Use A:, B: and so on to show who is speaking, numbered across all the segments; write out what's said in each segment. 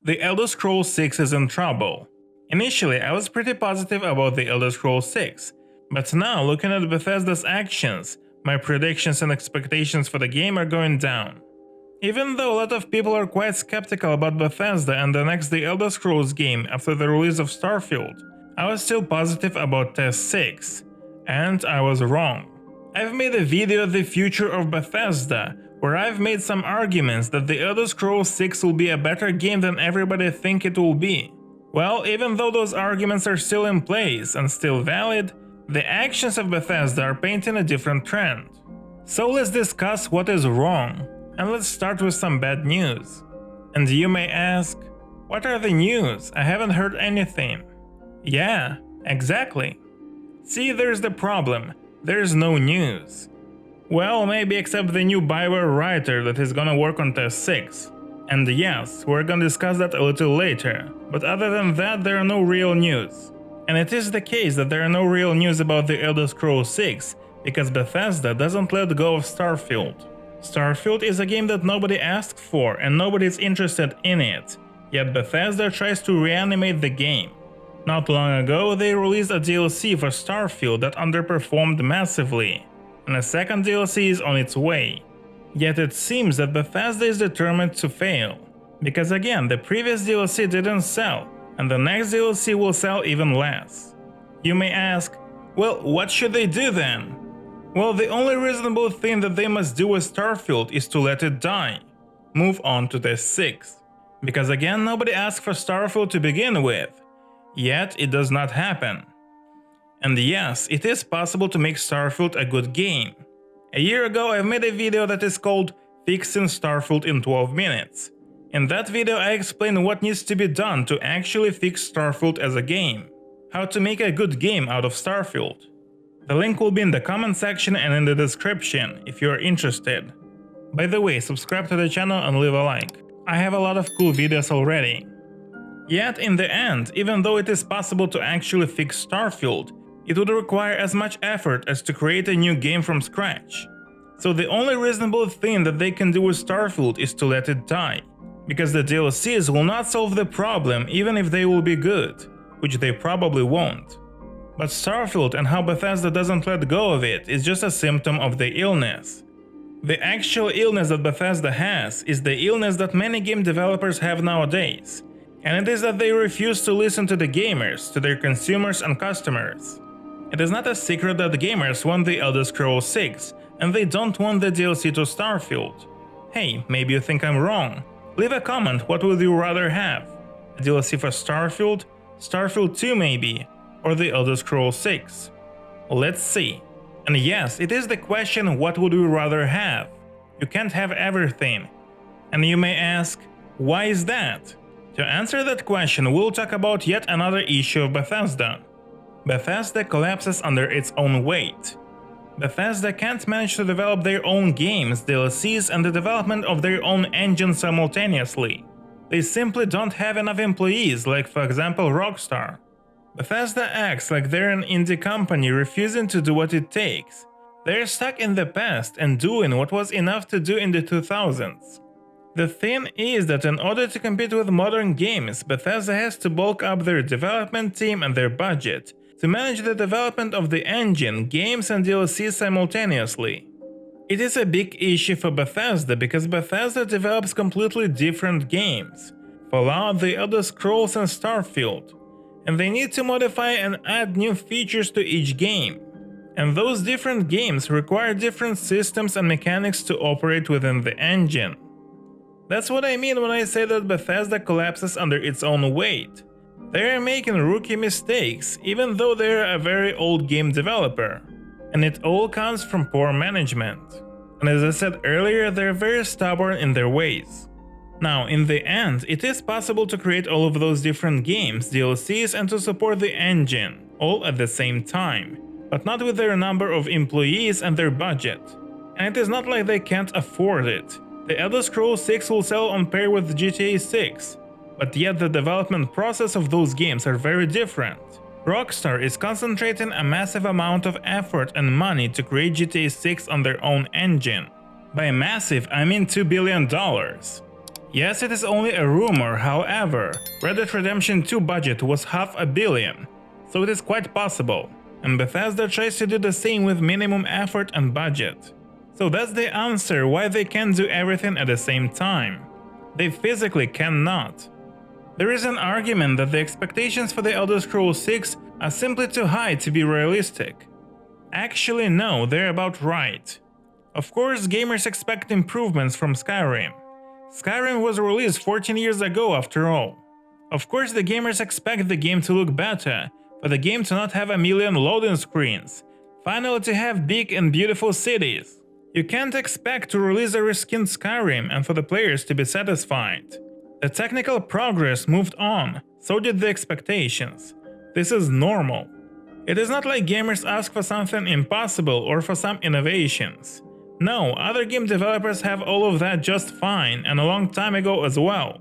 A: The Elder Scrolls 6 is in trouble. Initially, I was pretty positive about the Elder Scrolls 6, but now looking at Bethesda's actions, my predictions and expectations for the game are going down. Even though a lot of people are quite skeptical about Bethesda and the next The Elder Scrolls game after the release of Starfield, I was still positive about Test 6, and I was wrong. I've made a video The Future of Bethesda, where I've made some arguments that The Elder Scrolls 6 will be a better game than everybody think it will be. Well, even though those arguments are still in place and still valid, the actions of Bethesda are painting a different trend. So let's discuss what is wrong, and let's start with some bad news. And you may ask, what are the news? I haven't heard anything. Yeah, exactly. See, there's the problem. There's no news. Well, maybe except the new Bioware writer that is gonna work on Test 6. And yes, we're gonna discuss that a little later, but other than that there are no real news. And it is the case that there are no real news about the Elder Scrolls 6, because Bethesda doesn't let go of Starfield. Starfield is a game that nobody asked for and nobody is interested in it, yet Bethesda tries to reanimate the game. Not long ago they released a DLC for Starfield that underperformed massively, and a second DLC is on its way. Yet it seems that Bethesda is determined to fail, because again the previous DLC didn't sell, and the next DLC will sell even less. You may ask, well, what should they do then? Well, the only reasonable thing that they must do with Starfield is to let it die. Move on to Test 6. Because again, nobody asked for Starfield to begin with. Yet it does not happen. And yes, it is possible to make Starfield a good game. A year ago I made a video that is called Fixing Starfield in 12 minutes. In that video I explain what needs to be done to actually fix Starfield as a game. How to make a good game out of Starfield. The link will be in the comment section and in the description if you are interested. By the way, subscribe to the channel and leave a like. I have a lot of cool videos already. Yet in the end, even though it is possible to actually fix Starfield, it would require as much effort as to create a new game from scratch. So the only reasonable thing that they can do with Starfield is to let it die. Because the DLCs will not solve the problem even if they will be good, which they probably won't. But Starfield and how Bethesda doesn't let go of it is just a symptom of the illness. The actual illness that Bethesda has is the illness that many game developers have nowadays, and it is that they refuse to listen to the gamers, to their consumers and customers. It is not a secret that gamers want the Elder Scrolls 6, and they don't want the DLC to Starfield. Hey, maybe you think I'm wrong. Leave a comment, what would you rather have? A DLC for Starfield? Starfield 2 maybe? Or the Elder Scrolls 6? Let's see. And yes, it is the question, what would we rather have? You can't have everything. And you may ask, why is that? To answer that question, we'll talk about yet another issue of Bethesda. Bethesda collapses under its own weight. Bethesda can't manage to develop their own games, DLCs, and the development of their own engine simultaneously. They simply don't have enough employees, like for example Rockstar. Bethesda acts like they're an indie company refusing to do what it takes. They're stuck in the past and doing what was enough to do in the 2000s. The thing is that in order to compete with modern games, Bethesda has to bulk up their development team and their budget to manage the development of the engine, games and DLCs simultaneously. It is a big issue for Bethesda because Bethesda develops completely different games, Fallout, The Elder Scrolls and Starfield, and they need to modify and add new features to each game. And those different games require different systems and mechanics to operate within the engine. That's what I mean when I say that Bethesda collapses under its own weight. They are making rookie mistakes, even though they are a very old game developer. And it all comes from poor management. And as I said earlier, they're very stubborn in their ways. Now, in the end, it is possible to create all of those different games, DLCs, and to support the engine, all at the same time, but not with their number of employees and their budget. And it is not like they can't afford it. The Elder Scrolls 6 will sell on par with GTA 6, but yet the development process of those games are very different. Rockstar is concentrating a massive amount of effort and money to create GTA 6 on their own engine. By massive, I mean $2 billion. Yes, it is only a rumor, however, Red Dead Redemption 2 budget was $500 million, so it is quite possible, and Bethesda tries to do the same with minimum effort and budget. So that's the answer why they can't do everything at the same time. They physically cannot. There is an argument that the expectations for the Elder Scrolls 6 are simply too high to be realistic. Actually no, they're about right. Of course, gamers expect improvements from Skyrim. Skyrim was released 14 years ago after all. Of course the gamers expect the game to look better, for the game to not have a million loading screens, finally to have big and beautiful cities. You can't expect to release a reskinned Skyrim and for the players to be satisfied. The technical progress moved on, so did the expectations. This is normal. It is not like gamers ask for something impossible or for some innovations. No, other game developers have all of that just fine and a long time ago as well.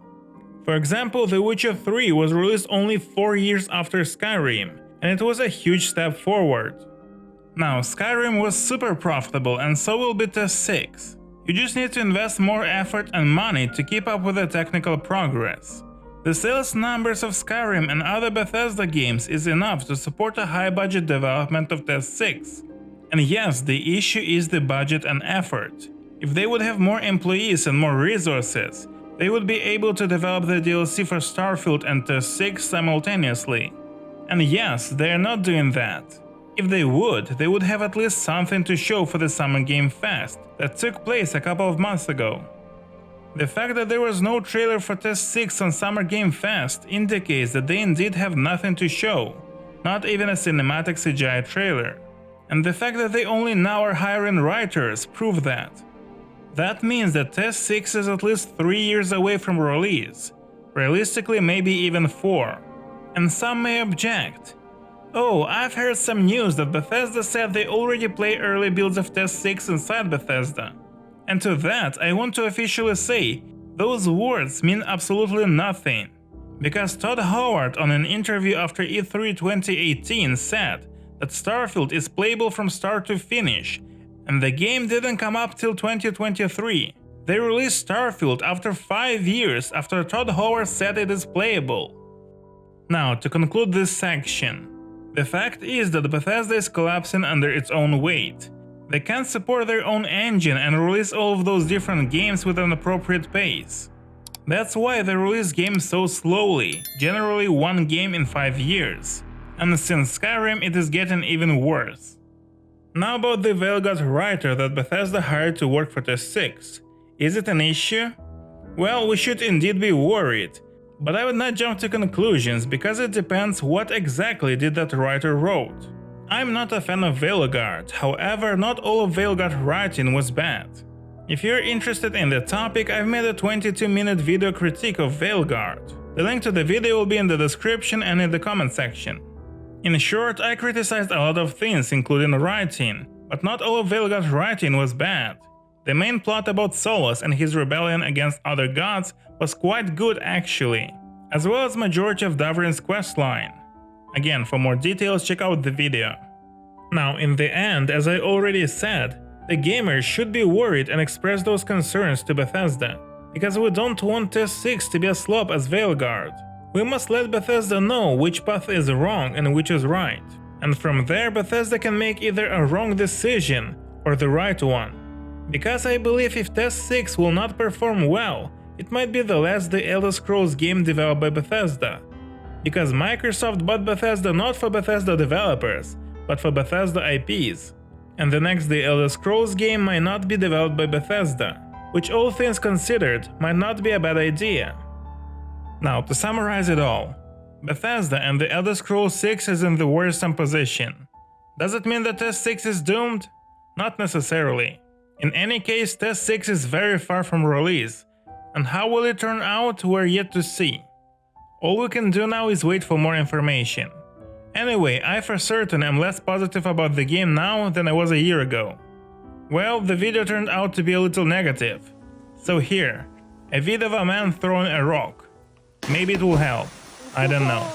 A: For example, The Witcher 3 was released only 4 years after Skyrim, and it was a huge step forward. Now, Skyrim was super profitable and so will be Test 6. You just need to invest more effort and money to keep up with the technical progress. The sales numbers of Skyrim and other Bethesda games is enough to support a high-budget development of Test 6. And yes, the issue is the budget and effort. If they would have more employees and more resources, they would be able to develop the DLC for Starfield and Test 6 simultaneously. And yes, they are not doing that. If they would have at least something to show for the Summer Game Fest that took place a couple of months ago. The fact that there was no trailer for Test 6 on Summer Game Fest indicates that they indeed have nothing to show, not even a cinematic CGI trailer. And the fact that they only now are hiring writers prove that. That means that Test 6 is at least 3 years away from release, realistically maybe even 4. And some may object. Oh, I've heard some news that Bethesda said they already play early builds of Test 6 inside Bethesda. And to that I want to officially say, those words mean absolutely nothing. Because Todd Howard on an interview after E3 2018 said that Starfield is playable from start to finish, and the game didn't come up till 2023. They released Starfield after 5 years after Todd Howard said it is playable. Now, to conclude this section, the fact is that Bethesda is collapsing under its own weight. They can't support their own engine and release all of those different games with an appropriate pace. That's why they release games so slowly, generally one game in 5 years. And since Skyrim it is getting even worse. Now about the Veilguard writer that Bethesda hired to work for Test 6. Is it an issue? Well, we should indeed be worried, but I would not jump to conclusions because it depends what exactly did that writer wrote. I'm not a fan of Veilguard, however not all of Veilguard writing was bad. If you're interested in the topic, I've made a 22-minute video critique of Veilguard. The link to the video will be in the description and in the comment section. In short, I criticized a lot of things including writing, but not all of Veilguard's writing was bad. The main plot about Solos and his rebellion against other gods was quite good actually, as well as majority of Davrin's questline. Again, for more details check out the video. Now in the end, as I already said, the gamers should be worried and express those concerns to Bethesda, because we don't want Test 6 to be as slop as Veilguard. We must let Bethesda know which path is wrong and which is right, and from there Bethesda can make either a wrong decision or the right one. Because I believe if Test 6 will not perform well, it might be the last The Elder Scrolls game developed by Bethesda. Because Microsoft bought Bethesda not for Bethesda developers, but for Bethesda IPs. And the next The Elder Scrolls game might not be developed by Bethesda, which all things considered might not be a bad idea. Now, to summarize it all, Bethesda and The Elder Scrolls 6 is in the worrisome position. Does it mean that Test 6 is doomed? Not necessarily. In any case, Test 6 is very far from release, and how will it turn out we're yet to see. All we can do now is wait for more information. Anyway, I for certain am less positive about the game now than I was a year ago. Well, the video turned out to be a little negative. So here, a video of a man throwing a rock. Maybe it will help, I don't know.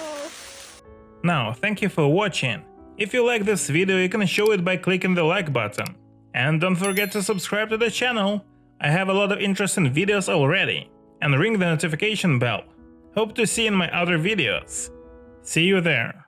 A: Now, thank you for watching. If you like this video, you can show it by clicking the like button. And don't forget to subscribe to the channel, I have a lot of interesting videos already. and ring the notification bell. Hope to see you in my other videos. See you there.